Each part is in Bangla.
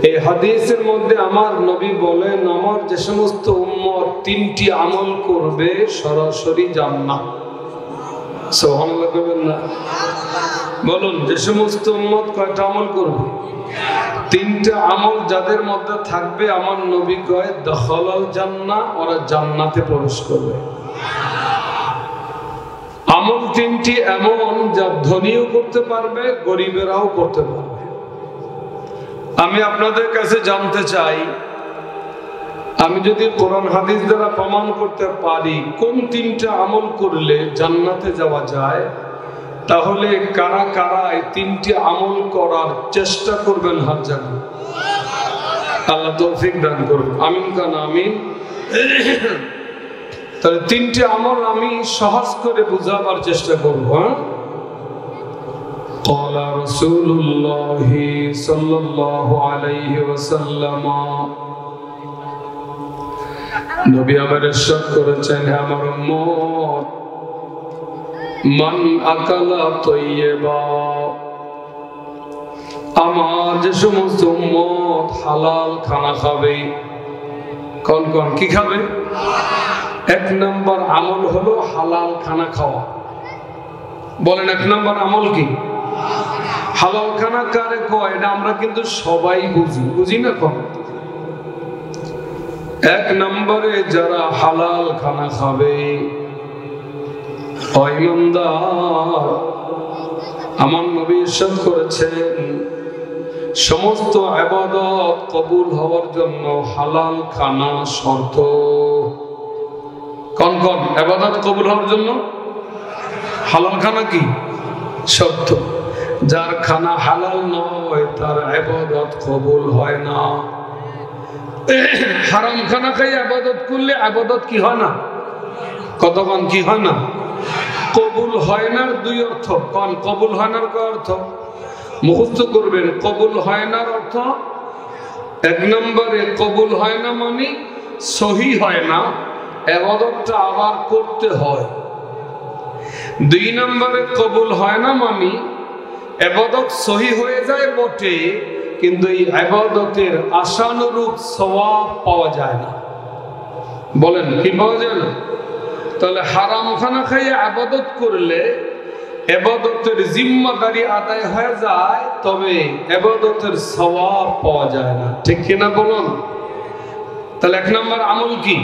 এই হাদিসের মধ্যে আমার নবী বলেন, আমার যে সমস্ত উম্মত তিনটি আমল করবে সরাসরি জান্নাত। সুবহানাল্লাহ বলবেন না? বলুন, যে সমস্ত উম্মত কয়টা আমল করবে? তিনটা আমল যাদের মধ্যে থাকবে আমার নবী কয় দখলাল জান্নাহ, ওরা জান্নাতে প্রবেশ করবে। আমল তিনটি এমন যা ধনীও করতে পারবে, গরিবেরাও করতে পারবে। আমি আপনাদের কাছে জানতে চাই, আমি যদি কোরআন হাদিস দ্বারা প্রমাণ করতে পারি কোন তিনটা আমল করলে জান্নাতে যাওয়া যায়, তাহলে কারা কারা এই তিনটি আমল করার চেষ্টা করবেন? হাত জানান। আল্লাহ তৌফিক দান করুন। আমিন কান আমিন। তাহলে তিনটি আমল আমি সহজ করে বুঝাবার চেষ্টা করব। قال رسول الله صلى الله عليه وسلم, নবী আমার ইরশাদ করেছেন, হে আমার উম্মত, মান আকালা তাইয়্যিবা, আমার যে সমস্ত উম্মত হালাল খানা খাবে। কোন কোন কি খাবে? এক নম্বর আমল হলো হালাল খানা খাওয়া। বলেন, এক নম্বর আমল কি? হালাল খানা কারে কয়? এটা আমরা কিন্তু সবাই বুঝি না? কম এক নম্বরে যারা হালাল খানা খাবে, ঈমানদার, আমার নবী ইরশাদ করেছেন, সমস্ত ইবাদত কবুল হওয়ার জন্য হালাল খানা শর্ত। কোন কোন ইবাদত কবুল হওয়ার জন্য হালাল খানা কি শর্ত? যার খানা হালাল নয় তার ইবাদত কবুল হয় না। হারাম খানা খাই ইবাদত করলে ইবাদত কি হয় না? কতক্ষণ কি হয় না? কবুল হয় না। দুই অর্থ। কোন কবুল হয় না? কয় অর্থ মুখস্থ করবেন। কবুল হয় না অর্থ, এক নম্বরে কবুল হয় না মানে সহি হয় না, ইবাদতটা আবার করতে হয়। দুই নম্বরে কবুল হয় না মানে ইবাদত সহি হয়ে যায় বটে, কিন্তু এই ইবাদতের আশানুরূপ সওয়াব পাওয়া যায় না। বলেন, কি পাওয়া যায় না? তাহলে হারাম খানা খাইয়ে ইবাদত করলে ইবাদতের জিম্মাদারি আদায় হয়ে যায়, তবে ইবাদতের সওয়াব পাওয়া যায় না। ঠিক কিনা বলুন? তাহলে এক নম্বর আমল কি?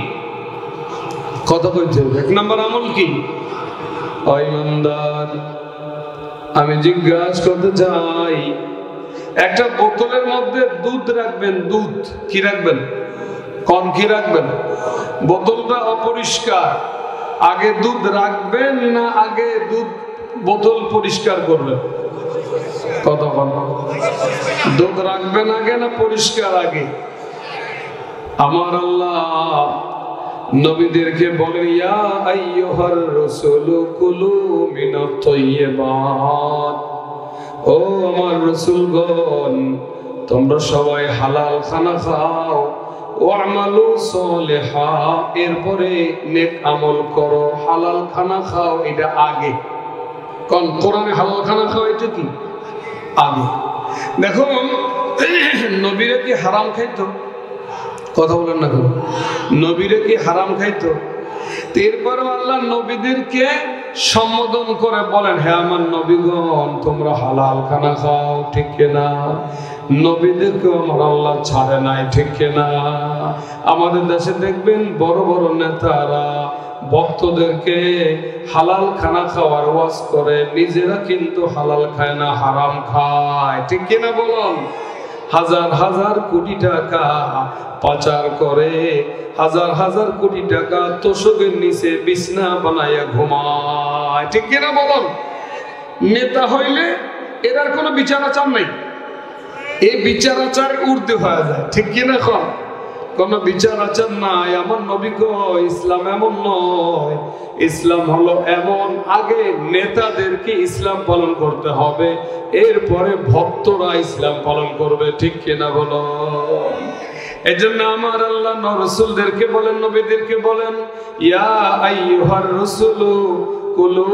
কথা কইতে হবে। এক নম্বর আমল কি? ঈমানদার, আমি জিজ্ঞাসা করতে চাই, একটা বোতলের মধ্যে দুধ রাখবেন। দুধ কি রাখবেন? কোন কি রাখবেন? বোতলটা অপরিষ্কার, আগে দুধ রাখবেন না আগে দুধ বোতল পরিষ্কার করবেন? কতক্ষণ? দুধ রাখবেন আগে না পরিষ্কার আগে? আমার আল্লাহ নবীদেরকে বলেন, ইয়া আইয়ুহার রাসূলু কুলু মিনাত তাইয়্যিবাত, ও আমার রাসূলগণ, তোমরা সবাই হালাল খানা খাও, ওয়ামালু সলিহা, এরপরে নেক আমল করো। হালাল খানা খাও, এটা আগে। কোন কোরআনে হালাল খানা খাও এটা কি আগে? দেখুন, নবীরা কি হারাম খাইতো? কথা বলেন না কেন? নবীরা কি হারাম খাইতো? এরপরও আল্লাহ নবীদেরকে সম্বোধন করে বলেন, হে আমার নবীগণ, তোমরা হালাল খানা খাও। ঠিক কিনা? নবীদেরকে আমার আল্লাহ ছাড়ে নাই। ঠিক কিনা? আমাদের দেশে দেখবেন বড় বড় নেতারা ভক্তদেরকে হালাল খানা খাওয়ার ওয়াজ করে, নিজেরা কিন্তু হালাল খায় না, হারাম খায়। ঠিক কিনা বলুন? হাজার হাজার কোটি টাকা পাচার করে, হাজার হাজার কোটি টাকা তোষকের নিচে বিছনা বানাইয়া ঘুমায়। ঠিক কিনা বলুন? নেতা হইলে এরার কোনো বিচার আচার নাই, এই বিচার আচার ঊর্ধ্বে হয়ে যায়। ঠিক কিনা? কোন বিচার আচার নাই। আমার নবী কয়, ইসলাম এমন নয়। ইসলাম হলো এমন, আগে নেতাদেরকে ইসলাম পালন করতে হবে, এরপরে ভক্তরা ইসলাম পালন করবে। ঠিক কিনা বলো? এজন্য আমার আল্লাহ রাসূলদেরকে বলেন, নবীদেরকে বলেন, ইয়া আইয়ুহার রাসূলু কুলু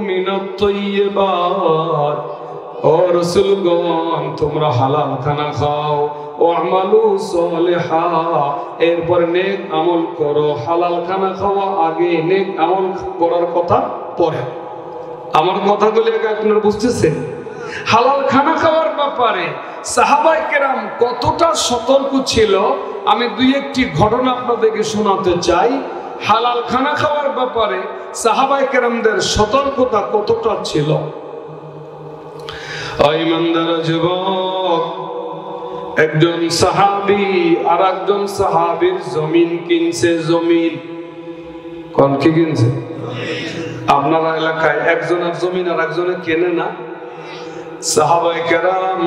মিনাত তাইয়্যিবাত, ও রাসূলগণ, তোমরা হালাল খানা খাও। ওয়ামালু সালিহা, এরপর নেক আমল করো। হালাল খানা খাওয়া আগে, নেক আমল করার কথা পরে। আমার কথাগুলি আপনারা বুঝতেছেন? হালাল খানা খাওয়ার ব্যাপারে সাহাবায়ে কেরাম কতটা সতর্ক ছিল, আমি দুই একটি ঘটনা আপনাদেরকে শোনাতে চাই। হালাল খানা খাওয়ার ব্যাপারে সাহাবায়ে কেরামদের সতর্কতা কতটা ছিল। ইমানদার যুবক, একজন সাহাবী আর একজন সাহাবীর জমিন কিনছে। জমিন কোন কি কিনছে? আপনার এলাকায় একজনের জমিন আর একজনে কেনে না? সাহাবায়ে কেরাম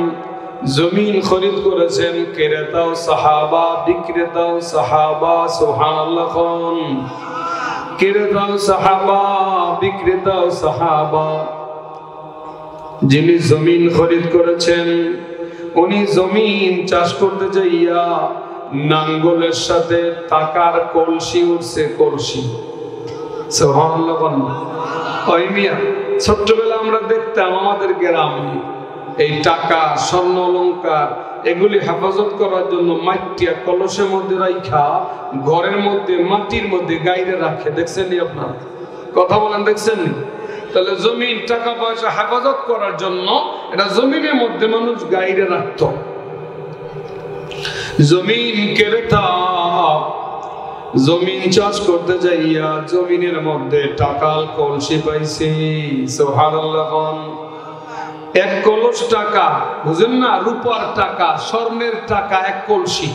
জমিন খরিদ করেছেন। ক্রেতাও সাহাবা, বিক্রেতাও সাহাবা। সুবহানাল্লাহ। কোন ক্রেতাও সাহাবা, বিক্রেতাও সাহাবা। যিনি জমিন খরিদ করেছেন উনি জমিন চাষ করতে যাইয়া নাঙ্গলের সাথে টাকার কলসি উঠছে। কলসি। সুবহানাল্লাহ। ওই মিয়া, ছোট্টবেলা আমরা দেখতাম আমাদের গ্রামে এই টাকা, স্বর্ণ অলংকার এগুলি হেফাজত করার জন্য মাটিয়া কলসের মধ্যে রাখা ঘরের মধ্যে মাটির মধ্যে গাইরে রাখে। দেখছেন নি আপনারা? কথা বলেন, দেখছেন নি? তাহলে জমিন টাকা পয়সা হেফাজত করার জন্য এটা জমিনের মধ্যে মানুষ গাইরে রাখত। জমিন ক্রেতা জমিন চাষ করতে যাইয়া জমিনের মধ্যে টাকার কলসি পাইছে। সুবহানাল্লাহ। এক কলস টাকা, বুঝেন না? রূপার টাকা, স্বর্ণের টাকা, এক কলসি।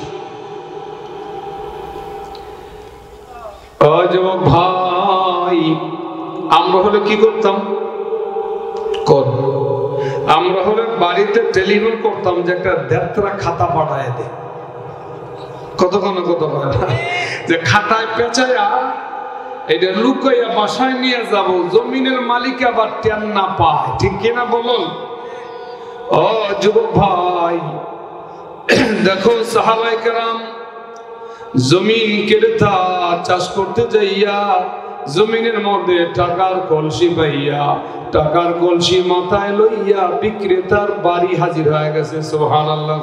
ও যুবক ভাই, আমরা হলে কি করতাম? আমরা হলে বাড়িতে টেলিফোন করতাম যে একটা দেড়টা খাতা পাঠায় দে। কতক্ষণ যে খাতায় পেঁচাইয়া এটা লুকাইয়া বাসায় নিয়ে যাব, জমিনের মালিক আবার টেন না পায়। ঠিক কিনা বলুন? ও যুবক ভাই, দেখো সাহাবায়ে কেরাম জমিন ক্রেতা চাষ করতে যাইয়া জমিনের মধ্যে টাকার কলসি পাইয়া টাকার কলসি মাথায় লইয়া বিক্রেতার বাড়ি হাজির হয়ে গেছে। সুবহানাল্লাহ।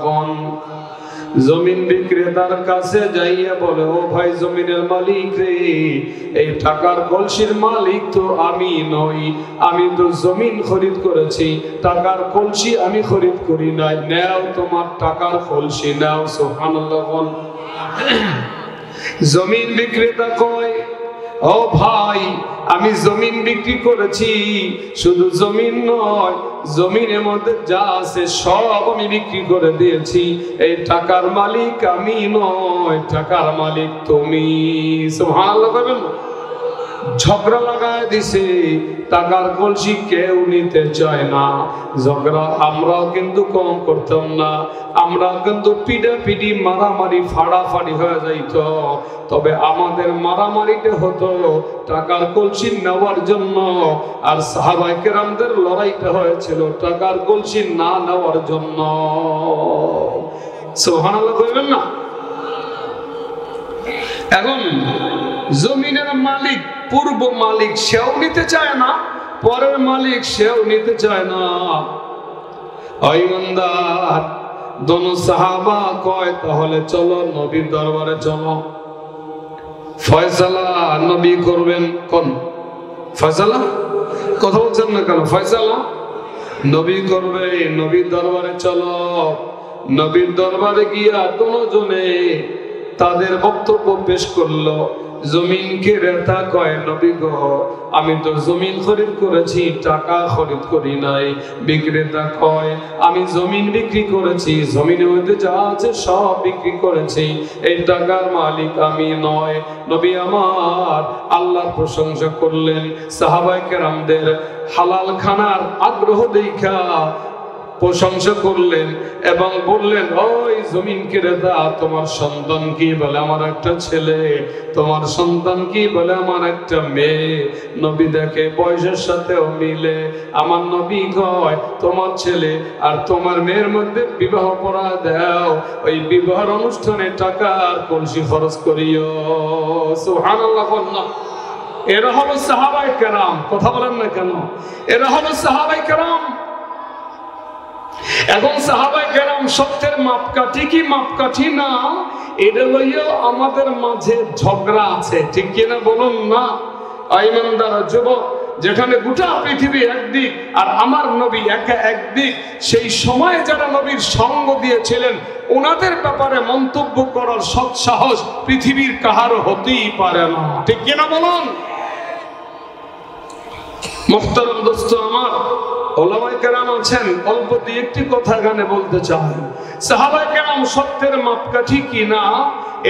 জমিন বিক্রেতার কাছে যাইয়া বলে, ও ভাই জমিনের মালিক রে, এই টাকার কলসির মালিক তো আমি নই, আমি তো জমিন খরিদ করেছি, টাকার কলসি আমি খরিদ করি নাই, নাও তোমার টাকার কলসি নাও। সুবহানাল্লাহ। জমিন বিক্রেতা কয়, ও ভাই আমি জমিন বিক্রি করেছি, শুধু জমিন নয় জমিনের মধ্যে যা আছে সব আমি বিক্রি করে দিয়েছি, এই টাকার মালিক আমি নয়, টাকার মালিক তুমি। সুবহানাল্লাহ। ঝগড়া লাগায় দিছে, টাকার কলসি কেউ নিতে চায় না। ঝগড়া আমরাও কিন্তু কম করতাম না, আমরা কিন্তু পিটাপিটি মারামারি ফাড়াফাড়ি হয়ে যাইত। তবে আমাদের মারামারিতে হতো টাকার কলসি নেওয়ার জন্য, আর সাহাবায়ে কেরামদের লড়াইটা হয়েছিল টাকার কলসি না নেওয়ার জন্য। সুবহানাল্লাহ কইবেন না? এখন জমিনের মালিক, পূর্ব মালিক সেও নিতে চায় না, পরের মালিক সেও নিতে চায় না। ইমানদার দোনো সাহাবা কয়, তাহলে চলো নবীর দরবারে চলো, ফয়সালা নবী করবেন। কোন ফয়সালা? কথা বলছেন না কেন? ফয়সালা নবী করবে, নবীর দরবারে চলো। নবীর দরবারে গিয়া দুজনে তাদের বক্তব্য পেশ করলো। জমিন ক্রেতা কয়, নবী গো আমি তো জমিন খরিদ করেছি, টাকা খরিদ করি নাই। বিক্রেতা কয়, আমি জমিন বিক্রি করেছি, জমিনের মধ্যে যা আছে সব বিক্রি করেছি, এই টাকার মালিক আমি নয়। নবী আমার আল্লাহর প্রশংসা করলেন, সাহাবায়ে কেরামদের হালাল খানার আগ্রহ দেখা প্রশংসা করলেন এবং বললেন, ওই জমিন ক্রেতা তোমার সন্তান কি? বলে আমার একটা ছেলে। তোমার সন্তান কি? বলে আমার একটা মেয়ে। নবী দেখে বয়সের সাথেও মিলে। আমার নবী কয়, তোমার ছেলে আর তোমার মেয়ের মধ্যে বিবাহ পড়া দাও, ওই বিবাহের অনুষ্ঠানে টাকা আর কলসি খরচ করিও। সুবহানাল্লাহ। এরা হলো সাহাবায়ে কেরাম। কথা বলেন না কেন? এরা হলো সাহাবায়ে কেরাম। এখন সাহাবায়ে কেরাম সত্যের মাপকাঠি কি মাপকাঠি না, এটা লইয়া আমাদের মাঝে ঝগড়া আছে, ঠিক কিনা বলুন না? ইমানদার যুবক, যেখানে গোটা পৃথিবী একদিক আর আমার নবী একা একদিক, সেই সময়ে যারা নবীর সঙ্গ দিয়েছিলেন ওনাদের ব্যাপারে মন্তব্য করার সৎসাহস পৃথিবীর কাহারও হতেই পারে না, ঠিক কিনা বলুন? মুহতারাম দোস্ত আমার, ওলামায়ে কেরাম আছেন, অল্প দিয়ে একটি কথা এখানে বলতে চাই। সাহাবায়ে কেরাম সত্যের মাপকাঠি কিনা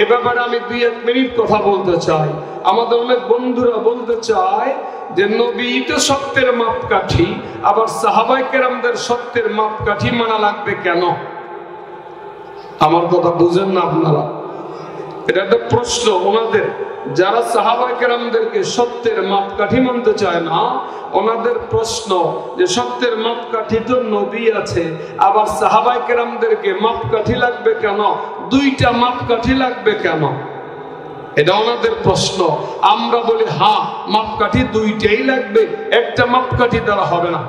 এ ব্যাপারে আমি 2-1 মিনিট কথা বলতে চাই। আমাদের অনেক বন্ধুরা বলতে চায় যে নবী তো সত্যের মাপকাঠি, আবার সাহাবায়ে কেরামদের সত্যের মাপকাঠি মানা লাগবে কেন? আমার কথা বুঝেন না আপনারা? এটা একটা প্রশ্ন ওনাদের, যারা সাহাবায়ে কেরামদেরকে সত্যের মাপকাঠি মানতে চায় না, ওনাদের প্রশ্ন যে সত্যের মাপকাঠি তো নবী আছে, আবার সাহাবায়ে কেরামদেরকে মাপকাঠি লাগবে কেন? 2টা মাপকাঠি লাগবে কেন? এটা ওনাদের প্রশ্ন। আমরা বলি হ্যাঁ, মাপকাঠি 2টাই লাগবে, একটা মাপকাঠি দ্বারা হবে না।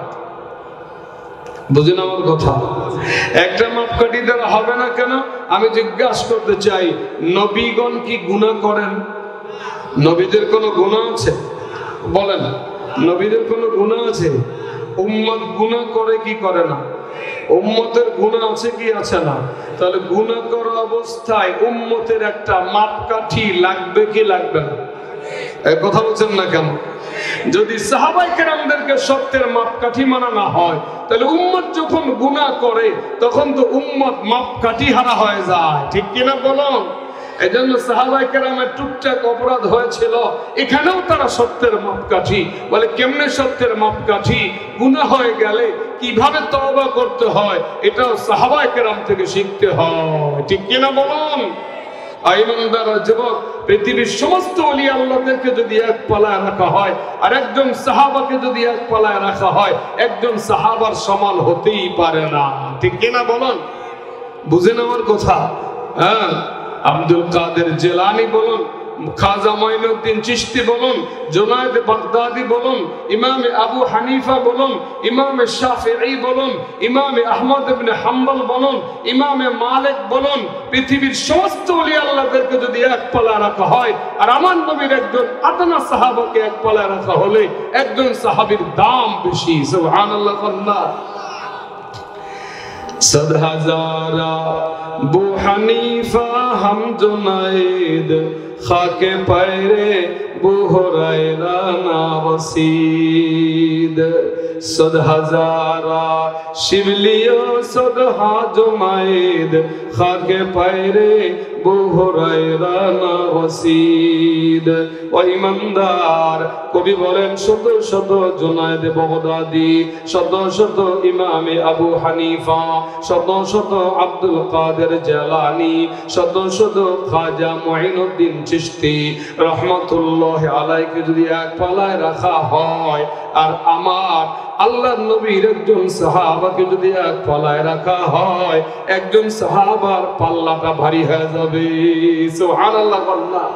বুঝেন আমার কথা? একটা মাপকাঠি দ্বারা হবে না কেন? আমি জিজ্ঞাসা করতে চাই, নবীগণ কি গুনাহ করেন? নবীদের কোনো গুনাহ আছে? বলেন, নবীদের কোনো গুনাহ আছে? উম্মত গুনাহ করে কি করে না? উম্মতের গুনাহ আছে কি আছে না? তাহলে গুনাহ করা অবস্থায় উম্মতের একটা মাপকাঠি লাগবে কি লাগবে না? এই কথা বলছেন না কেন? যদি সাহাবায়ে কেরামদেরকে সত্যের মাপকাঠি মানা না হয়, তাহলে উম্মত যখন গুনাহ করে তখন তো উম্মত মাপকাঠি হারা হয়ে যায়, ঠিক কিনা বলুন? এজন্য সাহাবায়ে কেরামের টুকটাক অপরাধ হয়েছিল, এখানেও তারা সত্যের মাপকাঠি। বলে কেমনে সত্যের মাপকাঠি? গুনাহ হয়ে গেলে কিভাবে তওবা করতে হয় এটাও সাহাবায়ে কেরাম থেকে শিখতে হয়, ঠিক কিনা বলুন? ইমানদার যুবক, পৃথিবীর সমস্ত ওলি আল্লাহদেরকে যদি এক পালায় রাখা হয় আর একজন সাহাবাকে যদি এক পালায় রাখা হয়, একজন সাহাবার সমান হতেই পারে না, ঠিক কিনা বলুন? বুঝেন আমার কথা? হ্যাঁ, আব্দুল কাদের জিলানী বলুন, খাজা মাইনুদ্দিন চিশতি বলুন, জুনায়েদ বাগদাদি বলুন, ইমামে আবু হানিফা বলুন, ইমামে শাফিঈ বলুন, ইমামে আহমদ ইবনে হাম্বল বলুন, ইমামে মালিক বলুন, পৃথিবীর সমস্ত ওলি আল্লাহদেরকে যদি এক পালায় রাখা হয় আর আমার নবীর একজন আদনা সাহাবাকে এক পালায় রাখা হলে একজন সাহাবীর দাম বেশি। সুবহানাল্লাহ। আল্লাহ सद हजारा बू हनीफा हम जुनैद खाके पैरे बू हुरैरा ना वसीद सद हजारा शिवलियो सद हा जुनैद खाके पैरे बू हुरैरा ना वसीद। ও ইমানদার, কবি বলেন শত শত জুনায়েদ বাগদাদি, শত শত ইমামে আবু হানিফা, শত শত আব্দুল কাদের জিলানী, শত শত খাজা মুঈনুদ্দিন চিশতি রহমাতুল্লাহ আলাইহি যদি এক পালায় রাখা হয় আর আমার আল্লাহর নবীর একজন সাহাবাকে যদি এক পালায় রাখা হয়, একজন সাহাবার পাল্লাটা ভারী হয়ে যাবে। সুবহানাল্লাহ। আল্লাহ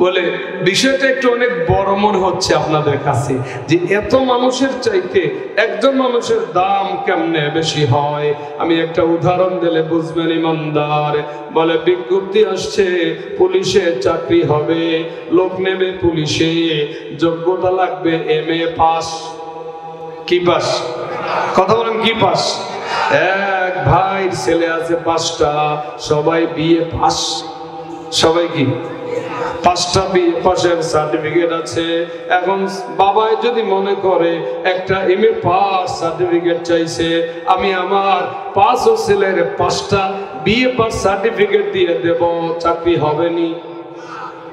বলে বিষয়টা একটু অনেক বড় মনে হচ্ছে আপনাদের কাছে, যে এত মানুষের চাইতে একজন মানুষের দাম কেমনে বেশি হয়। আমি একটা উদাহরণ দিলে বুঝবেন ইমানদার। বলে বিজ্ঞপ্তি আসছে, পুলিশে চাকরি হবে, লোক নেবে পুলিশে, যোগ্যতা লাগবে MA পাস। কি পাস? কথা বলেন, কি পাস? এক ভাইয়ের ছেলে আছে 5টা, সবাই BA পাস। সবাই কি 5টা BA পাসের সার্টিফিকেট আছে। এখন বাবাই যদি মনে করে একটা MA পাস সার্টিফিকেট চাইছে, আমি আমার 5 ছেলের 5টা BA পাস সার্টিফিকেট দিয়ে দেব, চাকরি হবে নি?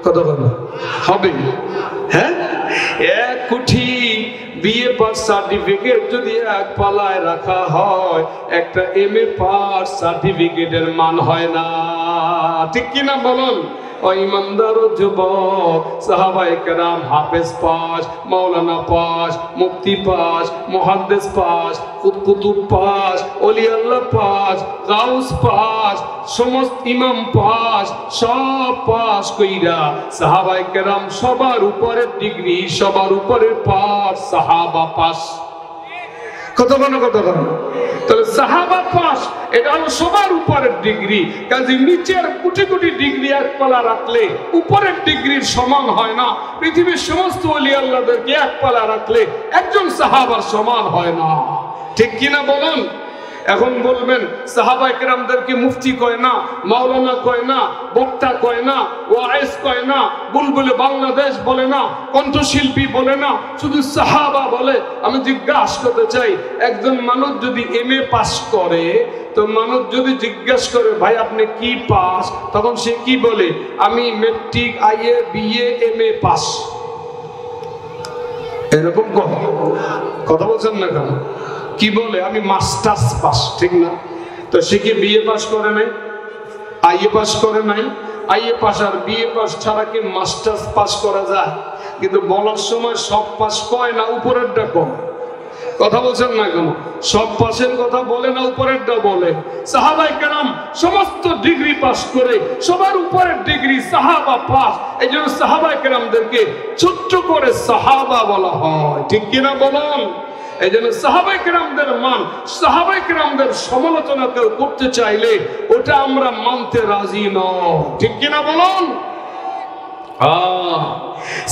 কত কথা হবে? হ্যাঁ, 1 কোটি BA পাস সার্টিফিকেট যদি এক পালায় রাখা হয়, একটা MA পাস সার্টিফিকেটের মান হয় না, ঠিক কিনা বলুন? ও ইমানদার যুবক, সাহাবায়ে কেরাম হাফেজ পাস, মাওলানা পাস, মুফতি পাস, মুহাদ্দিস পাস, কুতুব পাস, ওলি আল্লাহ পাস, গাউস পাস, সমস্ত ইমাম পাস, সব পাস কইরা সাহাবায়ে কেরাম সবার উপরে ডিগ্রি, সবার উপরে পাস, সাহাবা পাস। কত তাহলে সাহাবা পাস এটা হলো সবার উপরের ডিগ্রি। কাজে নিচের কোটি কোটি ডিগ্রি এক পালা রাখলে উপরের ডিগ্রির সমান হয় না। পৃথিবীর সমস্ত ওলি আল্লাহদেরকে এক পালা রাখলে একজন সাহাবার সমান হয় না। ঠিক কিনা বলুন? এখন বলবেন সাহাবায়ে কেরামদেরকে মুফতি কয় না, মাওলানা কয় না, বক্তা কয় না, ওয়াইজ কয় না, বুলবুলে বাংলাদেশ বলে না, কণ্ঠশিল্পী বলে না, শুধু সাহাবা বলে। আমি জিজ্ঞাসা করতে চাই, একজন মানুষ যদি এমএ পাস করে, তো মানুষ যদি জিজ্ঞাসা করে ভাই আপনি কি পাস, তখন সে কি বলে? আমি matric, IA, BA, MA pass. এরকম কথা বলছেন না কেন? কি বলে? আমি মাস্টার্স পাস। ঠিক না? তো সে কি বিএ পাস করে নাই, আইএ পাস করে নাই? আইএ পাস আর বিএ পাস ছাড়া কি মাস্টার্স পাস করা যায়? কিন্তু বলার সময় সব পাস কয় না, উপরেরটা কম। কথা বলছেন না কেন? সব পাসের কথা বলে না, উপরেরটা বলে। সাহাবায়ে কেরাম সমস্ত ডিগ্রি পাস করে সবার উপরের ডিগ্রি সাহাবা পাস। এই জন্য সাহাবায়ে কেরামদেরকে ছোট্ট করে সাহাবা বলা হয়। ঠিক কিনা বলুন? এই জন্য সাহাবায়ে কেরামদের মান, সাহাবায়ে কেরামদের সমালোচনা কেউ করতে চাইলে ওটা আমরা মানতে রাজি নই। ঠিক কিনা বলুন?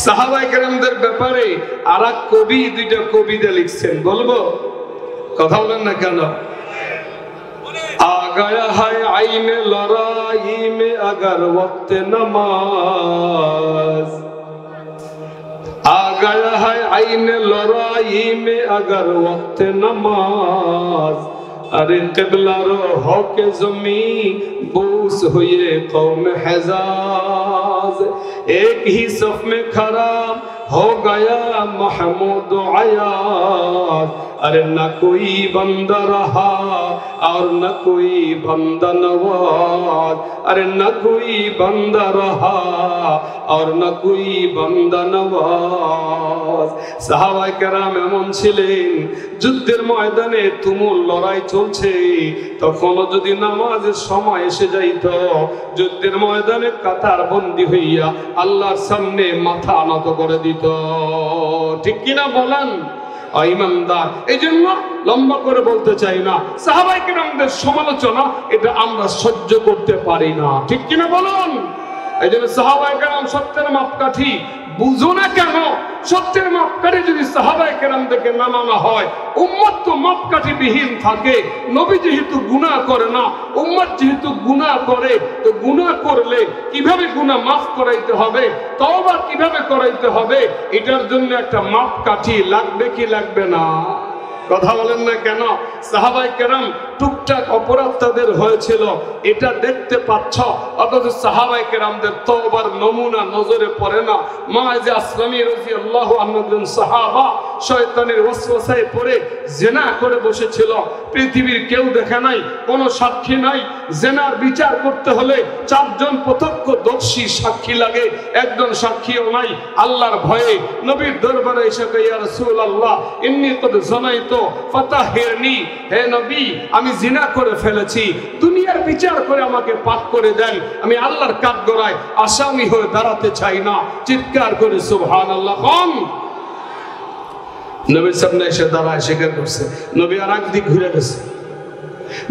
সাহাবায়ে কেরামদের ব্যাপারে আরেক কবি দুইটা কবিতা লিখছেন, বলবো? কথা বলেন না কেন? আগায়া হায় আইনে লড়াই মে আগার ওয়াক্তে নামাজ, आ गया है आईन लड़ाई में अगर वक्त नमाज, अरे किबला रो हो के जमी बूस हुए कौम हिजाज, एक ही सफ में खड़ा हो गया महमूद अयाज, अरे न कोई बंदा रहा और न कोई बंदा नवाज, अरे न कोई बंदा रहा और न कोई बंदा नवाज। সাহাবায়ে কেরাম এমন ছিলেন, যুদ্ধের ময়দানে তুমুল লড়াই চলছে, তখনও যদি নামাজের সময় এসে যাইত, যুদ্ধের ময়দানে কাতার বন্দী হইয়া আল্লাহর সামনে মাথা নত করে দিত। ঠিক কিনা বলেন? ইমানদার। এই জন্য লম্বা করে বলতে চাই না, সাহাবায়ে কেরামদের সমালোচনা এটা আমরা সহ্য করতে পারি না। ঠিক কিনা বলুন? এই জন্য সাহাবায়ে কেরাম সত্যের মাপকাঠি। বুঝো না কেন? সত্যের মাপকাঠি যদি সাহাবায়ে কেরামদেরকে না মানা হয়, উম্মত তো মাপকাঠি বিহীন থাকে। নবী যেহেতু গুনাহ করে না, উম্মত যেহেতু গুনাহ করে, তো গুনাহ করলে কিভাবে গুনাহ মাফ করাইতে হবে, তওবা কিভাবে করাইতে হবে, এটার জন্য একটা মাপকাঠি লাগবে কি লাগবে না? কথা বলেন না কেন? সাহাবায়ে কেরাম টুকটাক অপরাধ তাদের হয়েছিল, এটা দেখতে পাচ্ছ, অথচ সাহাবায়ে কেরামদের তওবার নমুনা নজরে পড়ে না। মাযে আসলামী রাদিয়াল্লাহু আনহু সাহাবা শয়তানের ওয়াসওয়াসায় পড়ে জিনা করে বসেছিল। পৃথিবীর কেউ দেখে নাই, কোনো সাক্ষী নাই। জিনার বিচার করতে হলে চারজন প্রত্যক্ষদর্শী সাক্ষী লাগে, একজন সাক্ষীও নাই। আল্লাহর ভয়ে নবীর দরবারে এসে কয়, ইয়া রাসূলুল্লাহ ইন্নী কদ যানাইতু ফাতাহিরনি, হে নবী আমি জিনা করে ফেলেছি, দুনিয়ার বিচার করে আমাকে পাক করে দেন, আমি আল্লাহর কাঠগড়ায় আসামি হয়ে দাঁড়াতে চাই না। চিৎকার করে সুবহানাল্লাহ কম। নবীর সামনে এসে দাঁড়ায়, স্বীকার করছে। নবী আর একদিক ঘুরে গেছে,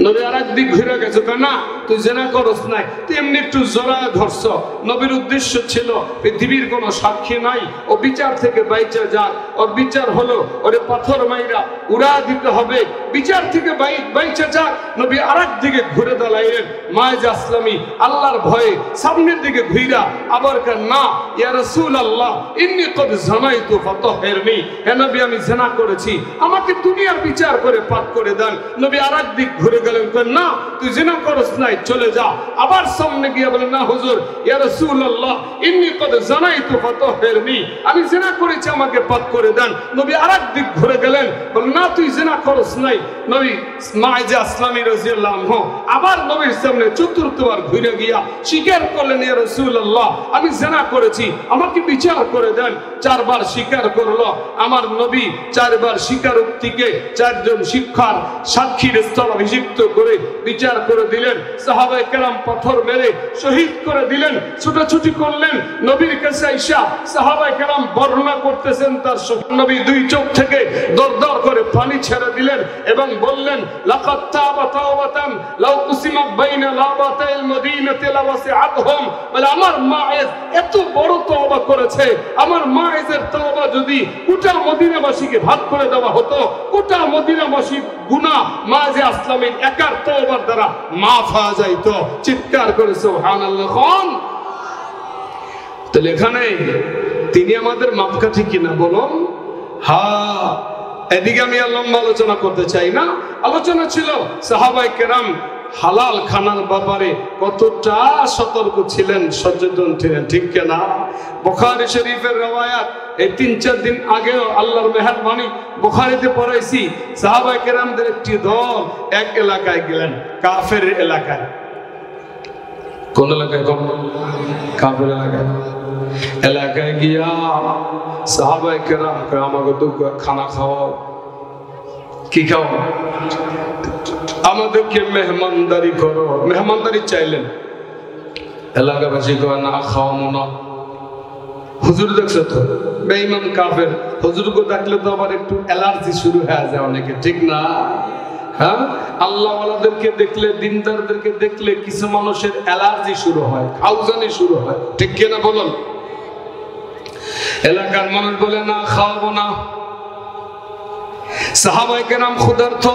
নবী আর একদিক ঘুরে গেছে, না তুই জিনা করস নাই, তুই এমনি একটু জড়ায় ধরছ। নবীর উদ্দেশ্য ছিল পৃথিবীর কোনো সাক্ষী নাই, ও বিচার থেকে বাইচা যাক। ওর বিচার হলো ওরে পাথর মাইরা উড়া দিতে হবে, বিচার থেকে বাইচা যাক। নবী আর একদিকে ঘুরে দাঁড়াইলেন। মাযে আসলামী আল্লাহর ভয়ে সামনের দিকে ঘুরা আবার না, ইয়া রাসূলুল্লাহ ইন্নী কদ যানাইতু ফাতাহিরনি, হে নবী আমি জিনা করেছি, আমাকে দুনিয়ার বিচার করে পাক করে দেন। নবী আর একদিক ঘুরে গেলেন, না তুই জিনা করস নাই, চলে যা। আবার সামনে গিয়ে বলেন, না হুজুর ইয়া রাসূলুল্লাহ ইন্নী কদ যানাইতু ফাতাহিরনি, আমি জিনা করেছি, আমাকে পাক করে দেন। নবী আরেকদিক ঘুরে গেলেন, বলেন না তুই জিনা করস নাই। নবী মাযে আসলামী রাদিয়াল্লাহু আনহু আবার নবীর সামনে চতুর্থবার ঘুরে গিয়া স্বীকার করলেন, ইয়া রাসূলুল্লাহ আমি জিনা করেছি, আমাকে বিচার করে দেন। চারবার স্বীকার করলো। আমার নবী চারবার স্বীকারোক্তিকে চারজন শিক্ষার সাক্ষীর স্থলাভিষিক্ত লিপ্ত করে বিচার করে দিলেন। সাহাবায়ে কেরাম পাথর মেরে শহীদ করে দিলেন, ছুটাছুটি করলেন। নবীর কাছে আইসা সাহাবায়ে কেরাম বর্ণনা করতেছেন তার নবী দুই চোখ থেকে দরদর করে পানি ছেড়ে দিলেন এবং বললেন, লাকাদ তাবা তাওবাতান লাউ কুসিমাত বাইনা লাবাতাইল মদিনাতি লাওয়াসিআতহুম। বলে আমার মায়েজ এত বড় তওবা করেছে, আমার মায়েজের তওবা যদি গোটা মদিনাবাসীকে ভাগ করে দেওয়া হতো, গোটা মদিনাবাসীর গুনাহ মায়েজে আসলামের একার তওবার দ্বারা মাফ হয়ে যাইত। চিৎকার করে সুবহানাল্লাহ কোন। তাহলে এখানে তিনি আমাদের মাপকাঠি কিনা বলুন? হ্যাঁ, এদিকে আমি লম্বা আলোচনা করতে চাই না। আলোচনা ছিল সাহাবায়ে কেরাম হালাল খানার ব্যাপারে কতটা সতর্ক ছিলেন, সচেতন ছিলেন, ঠিক কিনা? বুখারী শরীফের রওয়ায়াত এই ৩-৪ দিন আগেও আল্লাহর মেহেরবানি বুখারীতে পড়াইছি। সাহাবায়ে কেরামদের একটি দল এক এলাকায় গেলেন, কাফের এলাকায়। কোন এলাকায়? কাফের এলাকায়। এলাকায় গিয়া সাহাবায়ে কেরাম আমাকে তো খানা খাওয়াও। কি খাও? আমাদেরকে মেহমানদারি করো। মেহমানদারি চাইলেন। এলাকাবাসী কয় না, খাওয়াবো না। হুজুর দেখছো তো বেঈমান কাফের, হুজুরকে ডাকলে তো আবার একটু অ্যালার্জি শুরু হয়ে যায় অনেকে, ঠিক না? হ্যাঁ, আল্লাহওয়ালাদেরকে দেখলে, দিনদারদেরকে দেখলে কিছু মানুষের অ্যালার্জি শুরু হয়, খাউজানি শুরু হয়, ঠিক কিনা বলুন? এলাকার মানুষ বলে না, খাওয়াবো না। সাহাবায়ে কেরাম ক্ষুধার্ত,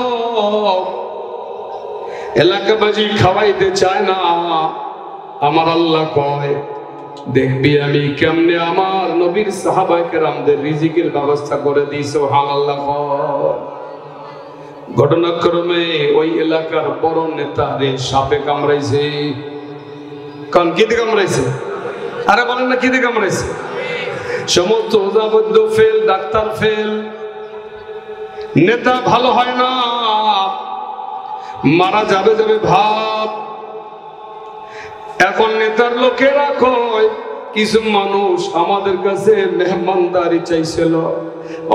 এলাকাবাসী খাওয়াইতে চায় না। আমার আল্লাহ কয়, দেখবি আমি কেমনে আমার নবীর সাহাবায়ে কেরামদের রিজিকের ব্যবস্থা করে দিই। সুবহানাল্লাহ। ঘটনাক্রমে ওই এলাকার বড় নেতারে সাপে কামড়াইছে। কারণ কি দিয়ে কামড়াইছে? আরে বলেন না, কি দিয়ে কামড়াইছে? সমস্ত ওজাবদ্ধ ফেল, ডাক্তার ফেল, নেতা ভালো হয় না, মারা যাবে যাবে ভাব। এখন নেতার লোকেরা কয়, কিছু মানুষ আমাদের কাছে মেহমানদারি চাইছিল,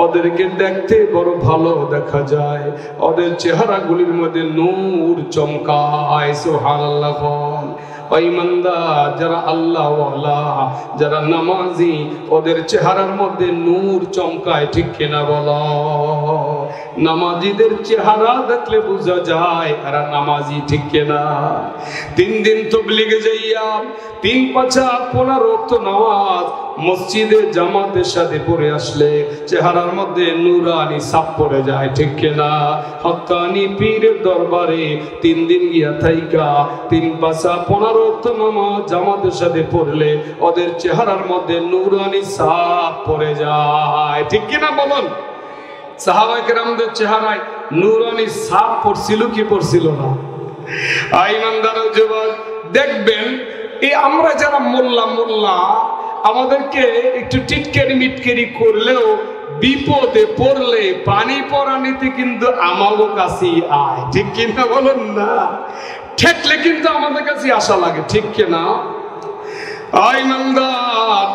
ওদেরকে দেখতে বড় ভালো দেখা যায়, ওদের চেহারাগুলির মধ্যে নূর চমকায়। সুবহানাল্লাহ। ইমানদার যারা আল্লাহওয়ালা, যারা নামাজি, ওদের চেহারার মধ্যে নূর চমকায়, ঠিক কিনা বলো? নামাজিদের চেহারা দেখলে বোঝা যায় এরা নামাজি, ঠিক কিনা? 3 দিন তাবলীগে যাইয়া 3 পাঁচা 15 ওয়াক্ত নামাজ মসজিদে জামাতের সাথে পড়ে আসলে চেহারার মধ্যে নূরানি ছাপ পড়ে যায়, ঠিক কিনা? হক্কানি পীরের দরবারে 3 দিন গিয়া থাইকা 3 পাঁচা 15 ওয়াক্ত নামাজ জামাতের সাথে পড়লে ওদের চেহারার মধ্যে নূরানি ছাপ পড়ে যায়, ঠিক কিনা বলুন? সাহাবায়ে কেরামদের চেহারায় নূরানি ছাপ পড়ছিল কি পড়ছিল না? ইমানদার যুবক দেখবেন, এই আমরা যারা মোল্লা আমাদেরকে একটু টিটকারি মিটকারি করলেও বিপদে পড়লে পানি পরানিতে কিন্তু আমাদের কাছে আয়, ঠিক কিনা বলুন না? ঠেকলে কিন্তু আমাদের কাছে আসা লাগে, ঠিক কিনা? ইমানদার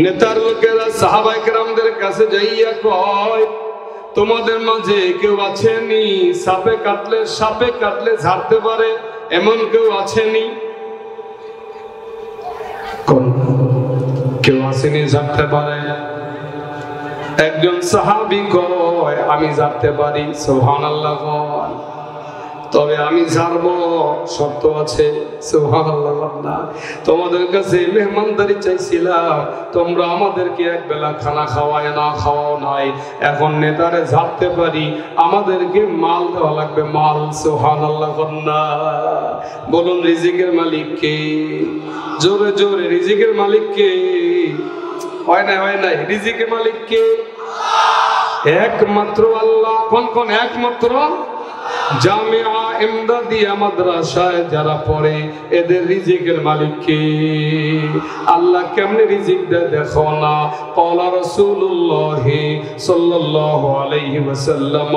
নেতার লোকেরা সাহাবায়ে কেরামদের কাছে যাইয়া কয়, তোমাদের মাঝে কেউ আছেনি সাপে কাটলে ঝাড়তে পারে এমন কেউ আছেনি? কেউ আসেনি ঝাড়তে পারে? একজন সাহাবী কয়, আমি ঝাড়তে পারি। সুবহানাল্লাহ। তবে আমি ঝাড়বো, শর্ত আছে। সুবহানাল্লাহ। না, তোমাদের কাছে মেহমানদারি চাইছিলাম, তোমরা আমাদেরকে এক বেলা খানা খাওয়ায় না, খাওয়াও নাই। এখন নেতারে ঝাড়তে পারি, আমাদেরকে মাল দেওয়া লাগবে, মাল। সুবহানাল্লাহ। না, বলুন রিজিকের মালিক কে? জোরে জোরে, রিজিকের মালিক কে? হয় নাই, রিজিকের মালিক কে? একমাত্র আল্লাহ। কোন একমাত্র? জামিয়া ইমদাদিয়া মাদ্রাসায় যারা পড়ে এদের রিজিকের মালিক কে? আল্লাহ কেমনে রিজিক দেয় দেখো না। ক্বালা রাসূলুল্লাহ সাল্লাল্লাহু আলাইহি ওয়াসাল্লাম,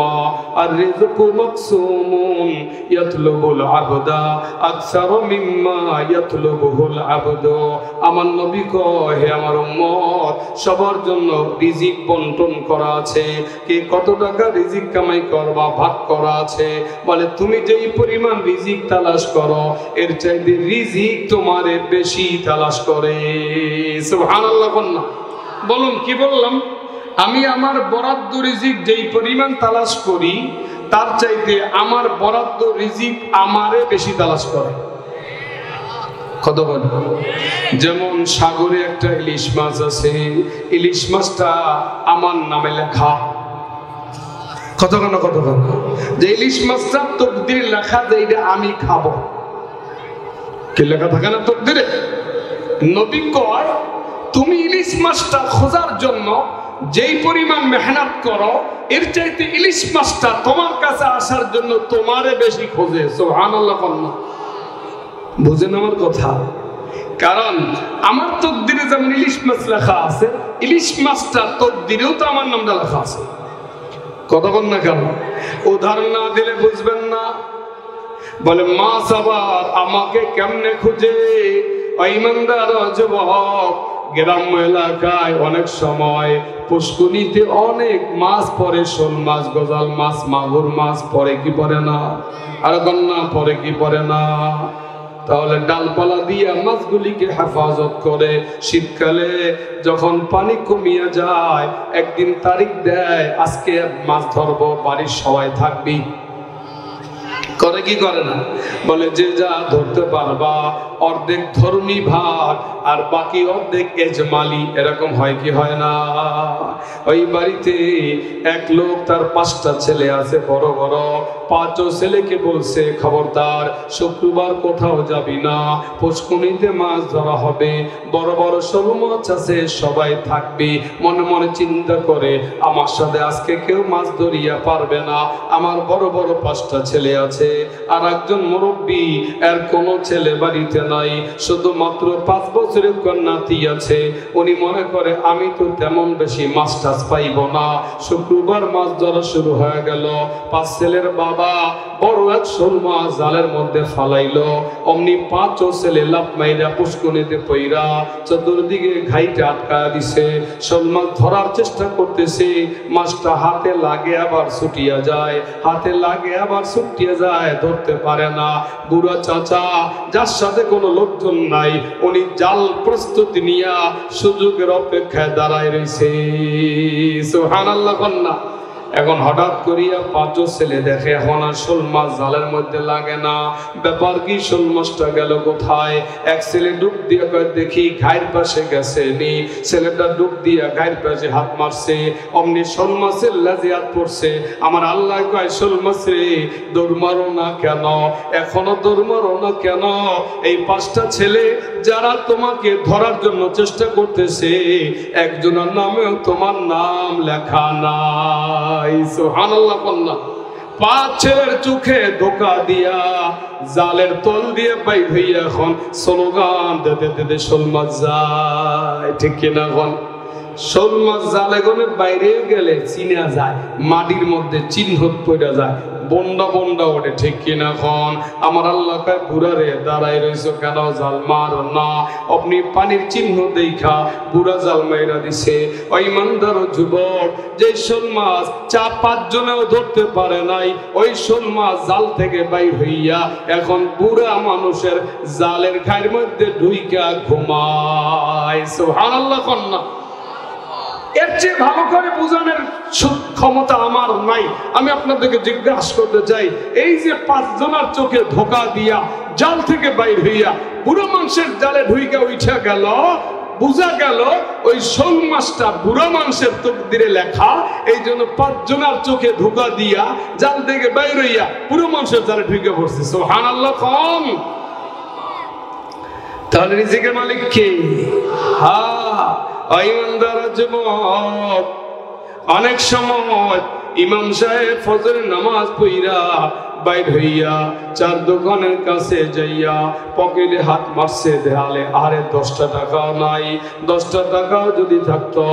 আর রিজকু মাকসুমুন ইয়াতলুবুল আবদা আকসার মিম্মা ইয়াতলুবুল আবদু। আমার নবী কয়, হে আমার উম্মত, সবার জন্য রিজিক বন্টন করা আছে। কে কত টাকা রিজিক কামাই করবা, ভাগ করা আছে। বলে তুমি যেই পরিমাণ রিজিক তালাশ করো এর চাইতে রিজিক তোমারে বেশি তালাশ করে। সুবহানাল্লাহ। বলুন কি বললাম? আমি আমার বরাদ্দ রিজিক যেই পরিমাণ তালাশ করি তার চাইতে আমার বরাদ্দ রিজিক আমারে বেশি তালাশ করে। কত বলে? যেমন সাগরে একটা ইলিশ মাছ আছে, ইলিশ মাছটা আমার নামে লেখা। কতক্ষণ যে ইলিশ মাছটা তকদিরে লেখা যে এটা আমি খাবো, কি লেখা থাকে না তকদিরে? নবী কয় তুমি ইলিশ মাছটা খোঁজার জন্য যেই পরিমাণ মেহনত করো এর চাইতে ইলিশ মাছটা তোমার কাছে আসার জন্য তোমারে বেশি খোঁজে। সুবহানাল্লাহ। বুঝেন আমার কথা? কারণ আমার তকদিরে যেমন ইলিশ মাছ লেখা আছে, ইলিশ মাছটা তকদিরেও তো আমার নামটা লেখা আছে। কতক্ষণ না কেন? উদাহরণ না দিলে বুঝবেন না। বলে মাছ আবার আমাকে কেমনে খুঁজে? ইমানদার যুবক, গ্রাম্য এলাকায় অনেক সময় পুষ্কুনিতে অনেক মাছ পড়ে, শোল মাছ, গজাল মাছ, মাগুর মাছ পড়ে কি পড়ে না? আর কন্যা পড়ে কি পড়ে না? তাহলে ডালপালা দিয়ে মাছগুলিকে হেফাজত করে শীতকালে যখন পানি কমিয়ে যায় একদিন তারিখ দেয়, আজকে মাছ ধরবো, বাড়ির সবাই থাকবি। করে কি করে না? বলে যে যা ধরতে পারবা অর্ধেক ধর্মী ভাগ আর বাকি অর্ধেক এজমালি। এরকম হয় কি হয় না? ওই বাড়িতে এক লোক, তার 5টা ছেলে আছে বড় বড়। 5 ছেলেকে বলছে খবরদার শুক্রবার কোথাও যাবি না, পুষ্কুনিতে মাছ ধরা হবে, বড় বড় শোল মাছ আছে, সবাই থাকবি। মনে মনে চিন্তা করে আমার সাথে আজকে কেউ মাছ ধরিয়া পারবে না, আমার বড় বড় 5টা ছেলে আছে, আর একজন মুরব্বী, এর কোনো ছেলে বাড়িতে নাই, শুধুমাত্র 5 বছরের কন্যাতি আছে। উনি মনে করে আমি তো তেমন বেশি মাছ টাছ পাইব না। শুক্রবার মাছ ধরা শুরু হয়ে গেল। 5 ছেলের বাবা বড় এক শোল মাছ জালের মধ্যে ফালাইলো। অমনি 5 ছেলে লাফ মাইরা পুষ্কুনিতে পইরা চতুর্দিকে ঘাইতে আটকায় দিছে। শোল মাছ ধরার চেষ্টা করতেছে, মাছটা হাতে লাগে আবার ছুটিয়া যায়, হাতে লাগে আবার ছুটিয়া যায়, ধরতে পারে না। বুড়া চাচা, যার সাথে কোনো লোকজন নাই, উনি জাল প্রস্তুতি নিয়া সুযোগের অপেক্ষায় দাঁড়ায় রয়েছে। সুবহানাল্লাহ। কন্যা এখন হঠাৎ করিয়া 5 ছেলে দেখে এখন আর শোল মাছ জালের মধ্যে লাগে না। ব্যাপার কি? শোল মাছটা গেল কোথায়? এক ছেলে ডুব দিয়ে কয় দেখি ঘাইয়ের পাশে গেছে নি। ছেলেটা ডুব দিয়া ঘাইয়ের পাশে হাত মারছে, অমনি শোল মাছের লেজে হাত পড়ছে। আমার আল্লাহ কয় শোল মাছ রে, দৌড় মারো না কেন? এখনো দৌড় মারো না কেন? এই 5টা ছেলে যারা তোমাকে ধরার জন্য চেষ্টা করতেছে, একজনের নামেও তোমার নাম লেখা নাই। সুবহানাল্লাহ। 5 ছেলের চোখে ধোকা দিয়া জালের তল দিয়ে বাইর হইয়া এখন স্লোগান দিতে দিতে শোল মাছ যায়। ঠিক কিনা? এখন শোল মাছ জালে গনে বাইরে গেলে চিনা যায়, মাটির মধ্যে চিহ্ন পড়ে যায়, বন্ডা বন্ডা ওঠে। ঠিক কিনা? এখন আমার আল্লাহ কয় বুড়া রে, দাঁড়াই রইছো কেন? জাল মারো না। আপনি পানির চিহ্ন দেখা বুড়া জাল মাইরা দিছে। ওই ইমানদার যুবক, যে শোল মাছ 4-5 জনেও ধরতে পারে নাই, ওই শোল মাছ জাল থেকে বাইর হইয়া এখন বুড়া মানুষের জালের ঘাইয়ের মধ্যে ঢুইকা ঘুমায়। সুবহানাল্লাহ। কন্যা এর চেয়ে ভালো করে বোঝানোর ক্ষমতা আমার নাই। আমি আপনাদেরকে জিজ্ঞাসা করতে চাই, এই যে 5 জনের চোখে ধোকা দিয়া জাল থেকে বাইর হইয়া বুড়ো মানুষের জালে ঢুইকা উঠা গেল, বুঝা গেল ওই শোল মাছটা বুড়া মানুষের তকদিরে লেখা, এই জন্য 5 জনের চোখে ধোকা দিয়া জাল থেকে বাইর হইয়া বুড়ো মানুষের জালে ঢুইকা পড়ছে। সুবহানাল্লাহ। কম তাহলে রিজিকের মালিক কে? অনেক সময় ইমাম সাহেব ফজরের নামাজ পড়া বাইর হইয়া চার দোকানের কাছে যাইয়া পকেটে হাত মারছে দেয়ালে, আরে 10টা টাকাও নাই। 10টা টাকাও যদি থাকতো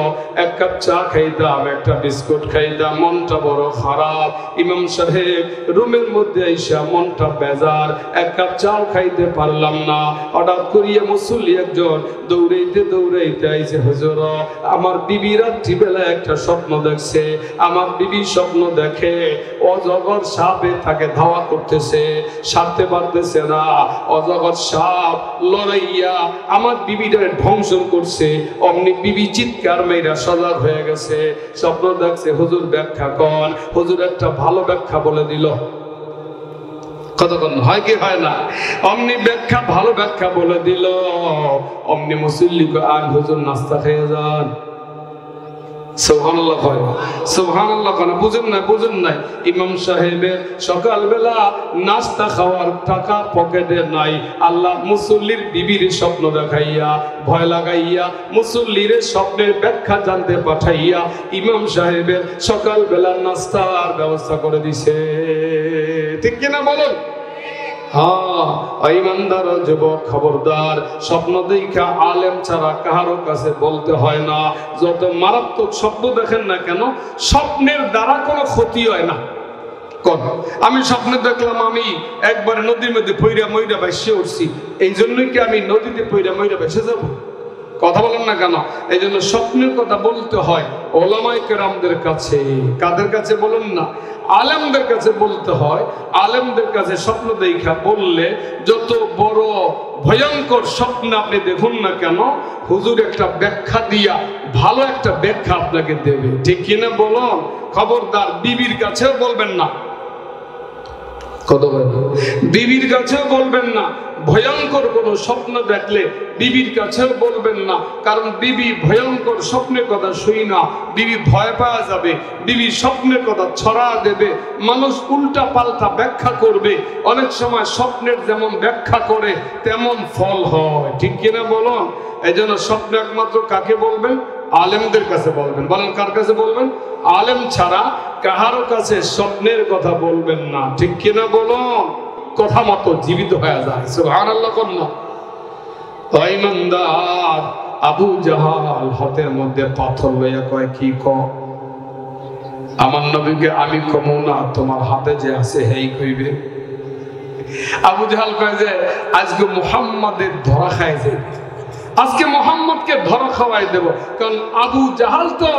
এক কাপ চা খাইতাম, একটা বিস্কুট খাইতাম। মনটা বড় খারাপ। ইমাম সাহেব রুমের মধ্যে আইসা মনটা বেজার, এক কাপ চাও খাইতে পারলাম না। হঠাৎ করিয়া মুসল্লি একজন দৌড়াইতে দৌড়াইতে আইছে, হুজুর আমার বিবি রাত্রিবেলা একটা স্বপ্ন দেখছে। আমার বিবি স্বপ্ন দেখে অজগর সাপে তাকে ধাওয়া করতেছে, সারতে পারতেছে না। অজগর সাপ লড়াইয়া আমার বিবিটারে ধ্বংস করছে। অমনি বিবি চিৎকার মেয়েরা সজাগ হয়ে গেছে, স্বপ্ন দেখছে। হুজুর ব্যাখ্যা কন। হুজুর একটা ভালো ব্যাখ্যা বলে দিল। কতক্ষণ হয় কি হয় না? অমনি ব্যাখ্যা, ভালো ব্যাখ্যা বলে দিল। অমনি মুসল্লি আর হুজুর নাস্তা খেয়ে যান। সুবহানাল্লাহ হয় না? সুবহানাল্লাহ কেন বুঝেন না? বুঝেন নাই? ইমাম সাহেবের সকালবেলা নাস্তা খাওয়ার টাকা পকেটে নাই। আল্লাহ মুসল্লির বিবির স্বপ্ন দেখাইয়া ভয় লাগাইয়া মুসল্লির স্বপ্নের ব্যাখ্যা জানতে পাঠাইয়া ইমাম সাহেবের সকালবেলা নাস্তার ব্যবস্থা করে দিছে। ঠিক কিনা বলুন? ইমানদার যুবক খবরদার, স্বপ্ন দেখা আলেম ছাড়া কারো কাছে বলতে হয় না। যত মারাত্মক স্বপ্ন দেখেন না কেন, স্বপ্নের দ্বারা কোনো ক্ষতি হয় না। আমি স্বপ্নে দেখলাম আমি একবারে নদীর মধ্যে পইরা মইরা ভাসে উঠছি, এই জন্যই কি আমি নদীতে পইরা মইরা ভেসে যাব? কথা বলেন না কেন? এই জন্য স্বপ্নের কথা বলতে হয় ওলামায়ে কেরামদের কাছে। কাদের কাছে বলুন না? আলেমদের কাছে বলতে হয়। আলেমদের কাছে স্বপ্ন দেখা বললে যত বড় ভয়ঙ্কর স্বপ্ন আপনি দেখুন না কেন, হুজুর একটা ব্যাখ্যা দিয়া ভালো একটা ব্যাখ্যা আপনাকে দেবে। ঠিক কিনা বলুন? খবরদার বিবির কাছেও বলবেন না। কত বিবির কাছেও বলবেন না। ভয়ঙ্কর কোন স্বপ্ন দেখলে বিবির কাছেও বলবেন না, কারণ বিবি ভয়ঙ্কর স্বপ্নের কথা শুই না, বিবি ভয় পাওয়া যাবে, বিবি স্বপ্নের কথা ছড়া দেবে, মানুষ উল্টা পাল্টা ব্যাখ্যা করবে। অনেক সময় স্বপ্নের যেমন ব্যাখ্যা করে তেমন ফল হয়। ঠিক কিনা বলুন? এই জন্য স্বপ্ন একমাত্র কাকে বলবেন? আলেমদের কাছে বলবেন। বলেন কার কাছে বলবেন? আলেম ছাড়া কাহারো কাছে স্বপ্নের কথা বলবেন না। ঠিক কিনা বলুন? কথা মতো জীবিত হয়ে যায়। সুবহানাল্লাহ কন্যা। ইমানদার আবু জাহাল হাতের মধ্যে পাথর লইয়া কয়, কি আমার নবীকে আমি কমু না, তোমার হাতে যে আছে হেই কইবে। আবু জাহাল কয় যে আজকে মুহাম্মাদের ধরা খায় যে, আজকে মোহাম্মদকে ধরা খাওয়াই দেব। কারণ আবু জাহাল তো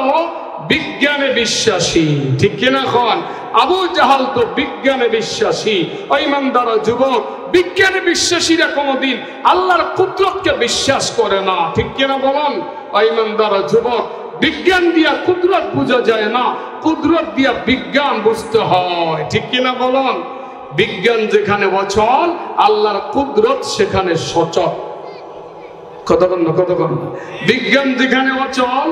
বিজ্ঞানে বিশ্বাসী। ঠিক কিনা খন? আবু জাহাল তো বিজ্ঞানে বিশ্বাসী। ইমানদার যুবক, বিজ্ঞানে বিশ্বাসীরা কোনদিন আল্লাহর কুদরতকে বিশ্বাস করে না। ঠিক কিনা বলুন? ইমানদার যুবক, বিজ্ঞান দিয়া কুদরত বোঝা যায় না, কুদরত দিয়া বিজ্ঞান বুঝতে হয়। ঠিক কিনা বলুন? বিজ্ঞান যেখানে অচল, আল্লাহর কুদরত সেখানে সচল। কতক্ষণ বিজ্ঞান যেখানে অচল,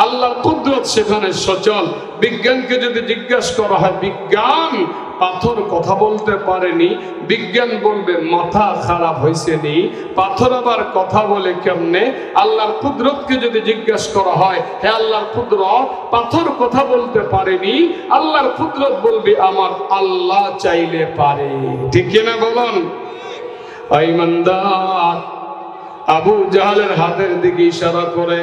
আল্লাহর কুদরত সেখানে সচল। বিজ্ঞানকে যদি জিজ্ঞাসা করা হয়, বিজ্ঞান পাথর কথা বলতে পারেনি, বিজ্ঞান বলবে মাথা খারাপ হয়েছে নি। পাথর আবার কথা বলে কেমনে? আল্লাহর কুদরতকে যদি জিজ্ঞাসা করা হয়, হে আল্লাহর কুদরত, পাথর কথা বলতে পারেনি, আল্লাহর কুদরত বলবে আমার আল্লাহ চাইলে পারে। ঠিক কিনা বলুন? ইমানদার আবু জাহালের হাতের দিকে ইশারা করে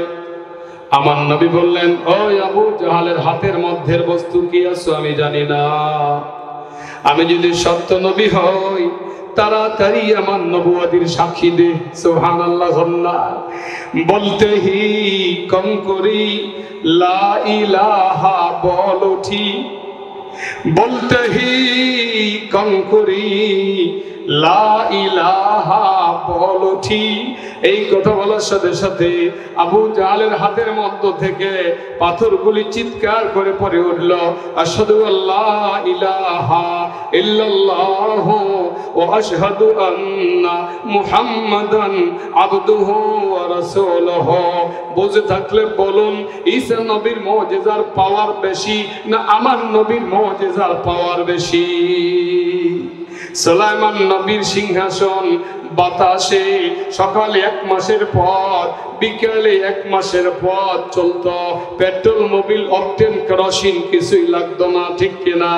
আমার নবী বললেন, ওই আবু জাহালের হাতের মধ্যের বস্তু কি আছে আমি জানি না। আমি যদি সত্য নবী হই, তাড়াতাড়ি আমার নবুয়তির সাক্ষী দে। সুবহানাল্লাহ। বলতে হি কম করি লা ইলাহা বল উঠি, বলতে হি কম করি লা ইলাহা বল উঠি। এই কথা বলার সাথে সাথে আবু জাহালের হাতের মধ্য থেকে পাথরগুলি চিৎকার করে পড়ে উঠল, আশহাদু আল্লা ইলাহা ইল্লাল্লাহ ওয়া আশহাদু আন্না মুহাম্মাদান আবদুহু ওয়া রাসূলুহু। বুঝে থাকলে বলুন, ঈসা নবীর মুজিজার পাওয়ার বেশি না আমার নবীর মুজিজার পাওয়ার বেশি? সুলাইমান নবীর সিংহাসন বাতাসে সকালে 1 মাসের পথ, বিকালে 1 মাসের পথ চলতো, পেট্রোল, মোবিল, অকটেন, কেরোসিন কিছুই লাগতো না, ঠিক কিনা?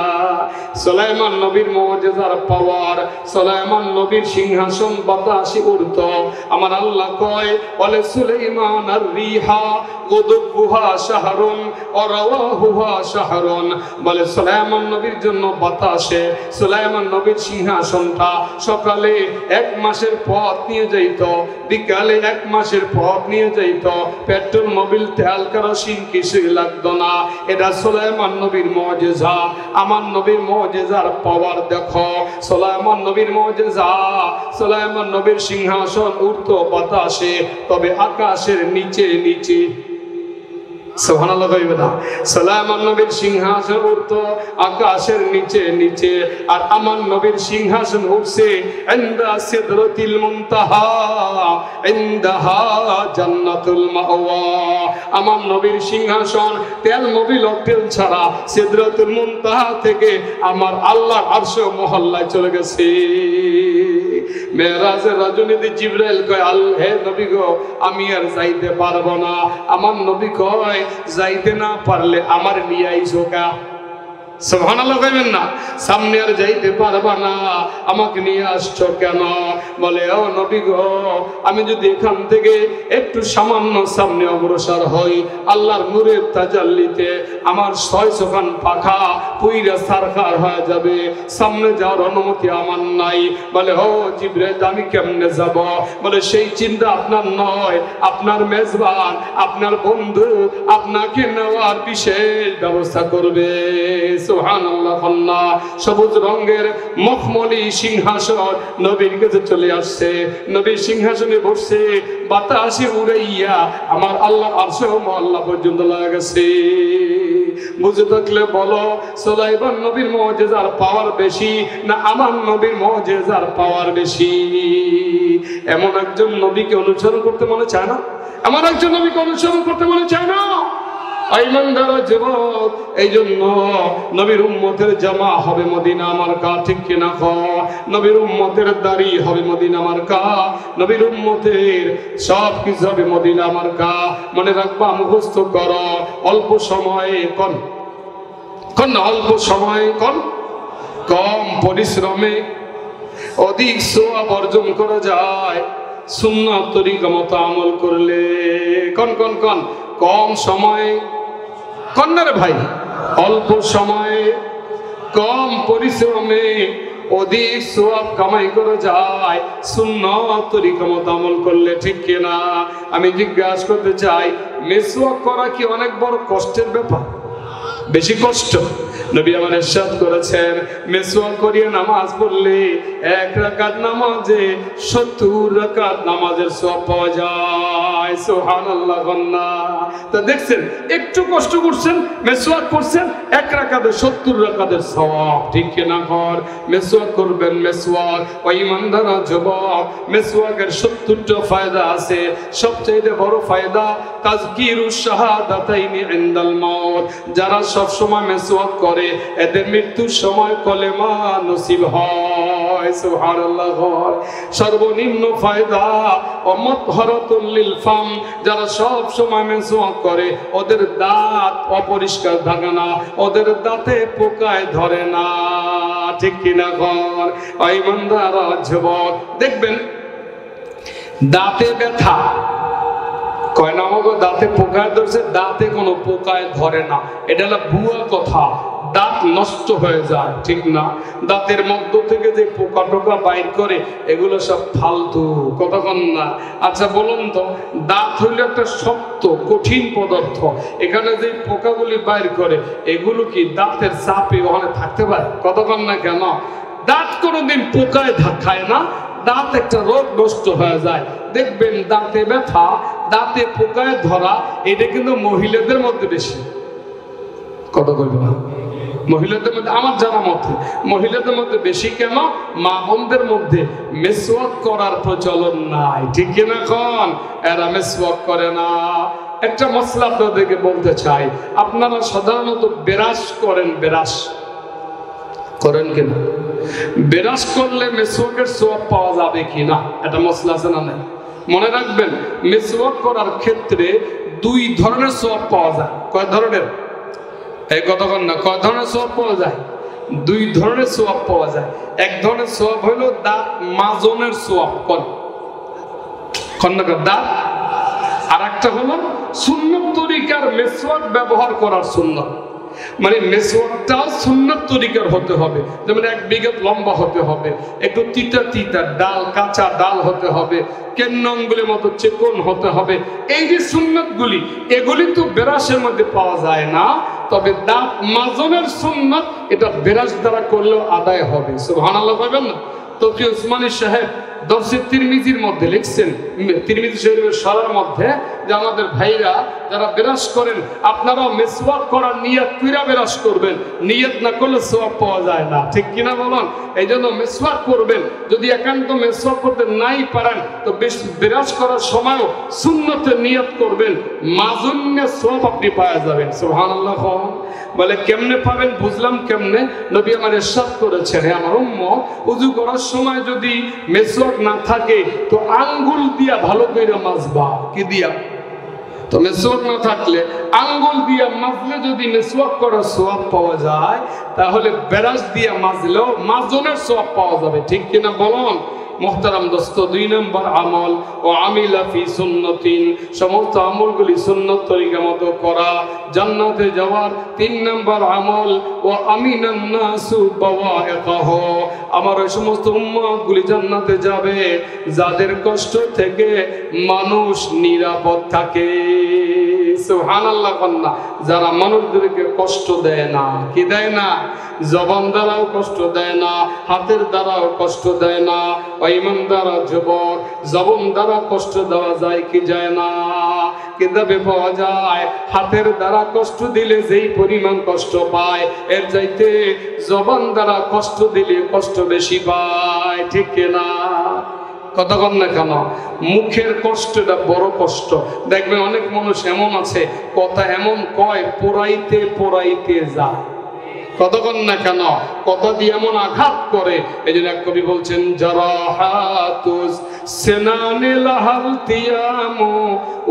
সুলাইমান নবীর মুজিজার পাওয়ার, সুলাইমান নবীর সিংহাসন বাতাসে উড়তো। আমার আল্লাহ কয়, বলে সুলাইমান আর রিহা গুদুহা শাহরুন ওয়া রাওয়াহুহা শাহরুন, বলে সুলাইমান নবীর জন্য বাতাসে সুলাইমান নবীর সিংহাসনটা সকালে 1 মাসের পথ নিয়ে যাইত, বিকালে 1 মাসের পথ নিয়ে যাইত, পেট্রোল, মোবিল, তেল, কেরোসিন কিছুই লাগতো না। এটা সুলাইমান নবীর মুজিজা। আমার নবীর মুজিজার পাওয়ার দেখো, সুলাইমান নবীর মুজিজা। সুলাইমান নবীর সিংহাসন উড়তো বাতাসে, তবে আকাশের নিচে নিচে। সুবহানাল্লাহ কইবে না? সুলাইমান নবীর সিংহাসন উঠতো আকাশের নিচে নিচে, আর আমার নবীর সিংহাসন উঠছে ইনদা সিদরাতিল মুনতাহা, ইনদাহা জান্নাতুল মাওয়া। আমার নবীর সিংহাসন তেল, মোবিল, তেল ছাড়া সিদরাতুল মুনতাহা থেকে আমার আল্লাহর আরশ মহল্লায় চলে গেছে। মেরাজের রজনীতে জিবরাইল কয়, হে নবী গো, আমি আর যাইতে পারবো না। আমার নবী কয়, যাইতে না পারলে আমার নিয়ে আইসো কা? সুবহানাল্লাহ কইবেন না? সামনে আর যাইতে পারবা না, আমাকে নিয়ে আসছো কেন? বলে, ও নবী গো, আমি যদি এখান থেকে একটু সামান্য সামনে অগ্রসর হই, আল্লাহর নূরের তাজাল্লিতে আমার 6 খান পাখা পুইরা সারখার হয়ে যাবে, সামনে যাওয়ার অনুমতি আমার নাই। বলে, ও জিবরাইল, আমি কেমনে যাব? বলে, সেই চিন্তা আপনার নয়, আপনার মেজবান, আপনার বন্ধু আপনাকে নেওয়ার বিশেষ ব্যবস্থা করবে। সুবহানাল্লাহ। সবুজ রঙের মখমলি সিংহাসন নবীর কাছে চলে আসছে, নবীর সিংহাসনে বসছে, বাতাসে উড়াইয়া আমার আল্লাহ আরশ মহল্লা পর্যন্ত লাগা গেছে। বুঝে থাকলে বলো, সুলাইমান নবীর মুজিজার পাওয়ার বেশি না আমার নবীর মুজিজার পাওয়ার বেশি? এমন একজন নবীকে অনুসরণ করতে মনে চায় না? এমন একজন নবীকে অনুসরণ করতে মনে চায় না? ইমানদার যুবক, এই জন্য নবীর উম্মতের জামা হবে মদিনা মার্কা, ঠিক কিনা? নবীর উম্মতের দাড়ি হবে মদিনা মার্কা, নবীর উম্মতের সব কিছু হবে মদিনা মার্কা। মনে রাখবা, মুখস্থ করো। অল্প সময়ে কোন অল্প সময়ে কম পরিশ্রমে অধিক সওয়াব অর্জন করা যায় সুন্নাত তরিকা মতো আমল করলে। কম সময়ে কন্যারে ভাই, অল্প সময়ে কম পরিশ্রমে অধিক সওয়াব কামাই করা যায় সুন্নাত তরিকা মতো আমল করলে, ঠিক কিনা? আমি জিজ্ঞাসা করতে চাই, মিসওয়াক করা কি অনেক বড় কষ্টের ব্যাপার? বেশি কষ্ট? নবী আমার ইরশাদ করেছেন, মিসওয়াক করিয়ে নামাজ পড়লে 1 রাকাত নামাজে 70 রাকাত নামাজের সওয়াব পাওয়া যায়। সুবহানাল্লাহ। তো দেখছেন, একটু কষ্ট করছেন, মিসওয়াক করছেন, 1 রাকাতে 70 রাকাতের সওয়াব, ঠিক কিনা? মিসওয়াক করবেন, মিসওয়াক। ও ইমানদার যুবক, মিসওয়াকের 70টা ফায়দা আছে। সবচেয়ে বড় ফায়দা তাযকিরুশ শাহাদাতাইনি ইনদাল মাউত। যারা সব সময় মিসওয়াক করে, এদের মৃত্যুর সময় কলেমা নসিব হয়। সুবহানাল্লাহ। সর্বনিম্ন ফায়দা ওয়ামাতহারাতুল লিল ফাম। যারা সব সময় মিসওয়াক করে, ওদের দাঁত অপরিষ্কার থাকে না, ওদের দাঁতে পোকায় ধরে না, ঠিক কিনা? ইমানদার যুবক, দেখবেন দাঁতে ব্যথা কয় না, আমাকে দাঁতে পোকায় ধরছে, দাঁতে কোনো পোকায় ধরে না, এটা হলো ভুয়া কথা। দাঁত নষ্ট হয়ে যায়, ঠিক না? দাঁতের মধ্য থেকে যে পোকা টোকা বাইর করে, এগুলো সব ফালতু, কতক্ষণ না। আচ্ছা বলুন তো, দাঁত হইল একটা শক্ত কঠিন পদার্থ, এখানে যে পোকাগুলি বাইর করে, এগুলো কি দাঁতের চাপে ওখানে থাকতে পারে? কতক্ষণ না। কেন? দাঁত কোনোদিন পোকায় খায় না, দাঁত একটা রোগ নষ্ট হয়ে যায়। দেখবেন দাঁতে ব্যথা, দাঁতে পোকায় ধরা, এটা কিন্তু মহিলাদের মধ্যে বেশি। কথা কইব না? মহিলাদের মধ্যে, আমার জানা মতে মহিলাদের মধ্যে বেশি। কেন? মা বোনদের মধ্যে মিসওয়াক করার প্রচলন নাই, ঠিক কিনা? এরা মিসওয়াক করে না। একটা মশলা আপনাদেরকে বলতে চাই, আপনারা সাধারণত বেরাস করেন, বেরাস করেন কিনা? বিরাজ করলে মিসওয়াকের সওয়াব পাওয়া যাবে কিনা এটা মসলা আছে না নাই? মনে রাখবেন, মিসওয়াক করার ক্ষেত্রে দুই ধরনের সওয়াব পাওয়া যায়। কয় ধরনের? এই কতক্ষণ না, কয় ধরনের সওয়াব পাওয়া যায়? দুই ধরনের সওয়াব পাওয়া যায়। এক ধরনের সওয়াব হলো দাঁত মাজনের সওয়াব, দাঁত। আর একটা হলো সুন্নত তরিকার মিসওয়াক ব্যবহার করার সুন্নত। মানে মিসওয়াকটাও সুন্নত তরিকার হতে হবে, যেমন 1 বিঘত লম্বা হতে হবে, একটু তিতা তিতা ডাল, কাঁচা ডাল হতে হবে, কেন্নঙ্গুলির মতো চিকন হতে হবে। এই যে সুন্নতগুলি, এগুলি তো বেরাসের মধ্যে পাওয়া যায় না, তবে দাঁত মাজনের সুন্নত এটা বেরাস দ্বারা করলেও আদায় হবে। সুবহানাল্লাহ পাবেন না? তৌকি উসমানী সাহেব দরসে তিরমিজির মধ্যে লিখছেন, তিরমিজি শরীফের সরার মধ্যে, যে আমাদের ভাইরা যারা বিরাজ করেন আপনারাও মিসওয়াক করার নিয়ত কইরা বিরাজ করবেন, নিয়ত না করলে সওয়াব পাওয়া যায় না। ঠিক কিনা বলুন? এই জন্য মিসওয়াক করবেন। যদি একান্ত মিসওয়াক করতে নাই পারেন তো বিরাজ করার সময়ও সুন্নতে নিয়ত করবেন, মাজুন্নে সওয়াব আপনি পাওয়া যাবেন। সুবহানাল্লাহ। বলে কেমনে পাবেন? বুঝলাম কেমনে। নবী আমার ইরশাদ করেছেন, হে আমার উম্মত, ওযু করার সময় যদি মিসওয়াক না থাকে তো আঙ্গুল দিয়া ভালো করে মাজবা। কি দিয়া? তো মিসওয়াক না থাকলে আঙ্গুল দিয়া মাজলে যদি মিসওয়াক করার সওয়াব পাওয়া যায়, তাহলে বেরাস দিয়া মাজলেও মাজনের সওয়াব পাওয়া যাবে। ঠিক কিনা বলুন? মুহতারাম দোস্ত, 2 নম্বর আমল ও আমিলা ফি সুন্নতিন, সমস্ত আমলগুলি সুন্নত তরিকা মতো করা জান্নাতে যাওয়ার 3 নম্বর আমল ও আমিনান নাসু বাওয়াইকাহ, আমার ওই সমস্ত উম্মতগুলি জান্নাতে যাবে যাদের কষ্ট থেকে মানুষ নিরাপদ থাকে। সুবহানাল্লাহ। কন্যা যারা মানুষদেরকে কষ্ট দেয় না, কি দেয় না? জবান দ্বারাও কষ্ট দেয় না, হাতের দ্বারাও কষ্ট দেয় না। ইমানদার যুবক, জবান দ্বারা কষ্ট দেওয়া যায় কি যায় না? কিতাবে পাওয়া যায় হাতের দ্বারা কষ্ট দিলে যেই পরিমাণ কষ্ট পায়, এর চাইতে জবান দ্বারা কষ্ট দিলে কষ্ট বেশি পায়। ঠিক কিনা? কতক্ষণ না কেন? মুখের কষ্টটা বড় কষ্ট। দেখবেন অনেক মানুষ এমন আছে, কথা এমন কয় পোড়াইতে পোড়াইতে যায়। কতক্ষণ না কেন? কথা দিয়ে এমন আঘাত করে। এই জন্য এক কবি বলছেন, জারাহাতুস সিনানি লাহালতিয়ামু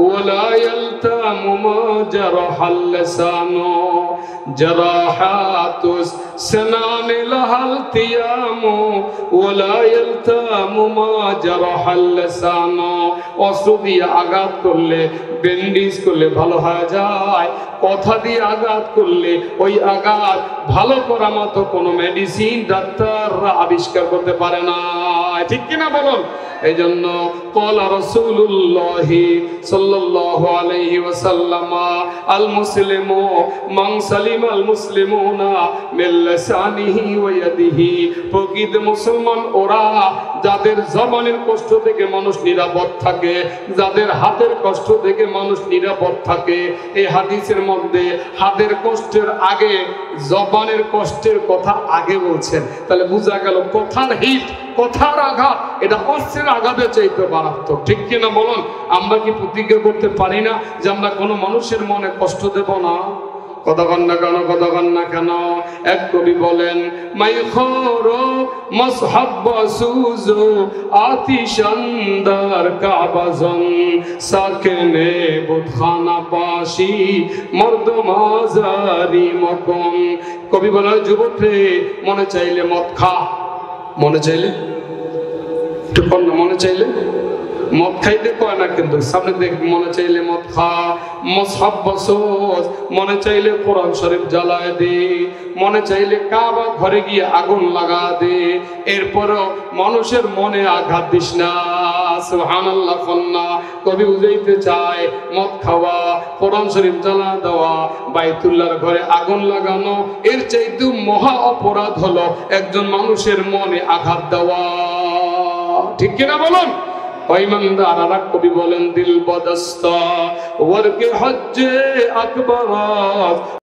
ওয়ালা ইয়ালতামু মা জারাহাল লিসানু, জারাহাতুস সিনানি লাহালতিয়ামু ওয়ালা ইয়ালতামু মা জারাহাল লিসানু, অস্ত্র দিয়ে আঘাত করলে, ব্যান্ডেজ করলে ভালো হয়ে যায়, কথা দিয়ে আঘাত করলে ওই আঘাত ভালো করার মতো কোনো মেডিসিন ডাক্তাররা আবিষ্কার করতে পারে না। ঠিক কিনা বলুন? এই জন্য ক্বালা রাসূলুল্লাহ সাল্লাল্লাহু আলাইহি ওয়াসাল্লাম, আল মুসলিমু মান সালিমাল মুসলিমুনা মিন লিসানিহি ওয়া ইয়াদিহি, প্রকৃত মুসলমান ওরা যাদের জবানের কষ্ট থেকে মানুষ নিরাপদ থাকে, যাদের হাতের কষ্ট থেকে মানুষ নিরাপদ থাকে। এই হাদিসের মধ্যে হাতের কষ্টের আগে জবানের কষ্টের কথা আগে বলছেন। তাহলে বোঝা গেল কথার হিট, কথার আঘাত এটা অস্ত্রের আঘাতের চাইতে মারাত্মক। ঠিক কিনা বলুন? আমরা কি প্রতিজ্ঞা করতে পারি না যে আমরা কোনো মানুষের মনে কষ্ট দেব না? কতক্ষণ না কেন? কতক্ষণ না কেন? এক কবি বলেন, মাই খোরো মসহাব্বা সুজো আতিশান্দার কাবাজন সাকেনে বুদখানা পাশি মর্দ মাজারি মকম। কবি বলে, যুবক রে, মনে চাইলে মদ খা, মনে চাইলে একটু মনে চাইলে মদ খাইতে কয় না, কিন্তু সামনে দেখ, মনে চাইলে মদ খা, মুসহাব বসোস, মনে চাইলে কোরআন শরীফ জ্বালায় দে, মনে চাইলে কাবা ঘরে গিয়ে আগুন লাগা দে, এরপরও মানুষের মনে আঘাত দিস না। সুবহানাল্লাহ। কন্যা কবি বুঝাইতে চায়, মদ খাওয়া, কোরআন শরীফ জ্বালা দেওয়া, বাইতুল্লাহর ঘরে আগুন লাগানো, এর চাইতে মহা অপরাধ হলো একজন মানুষের মনে আঘাত দেওয়া। ঠিক কিনা বলুন? ईमानदार आरक कवि बोलें दिल बदस्ता वर्के हज्जे अकबर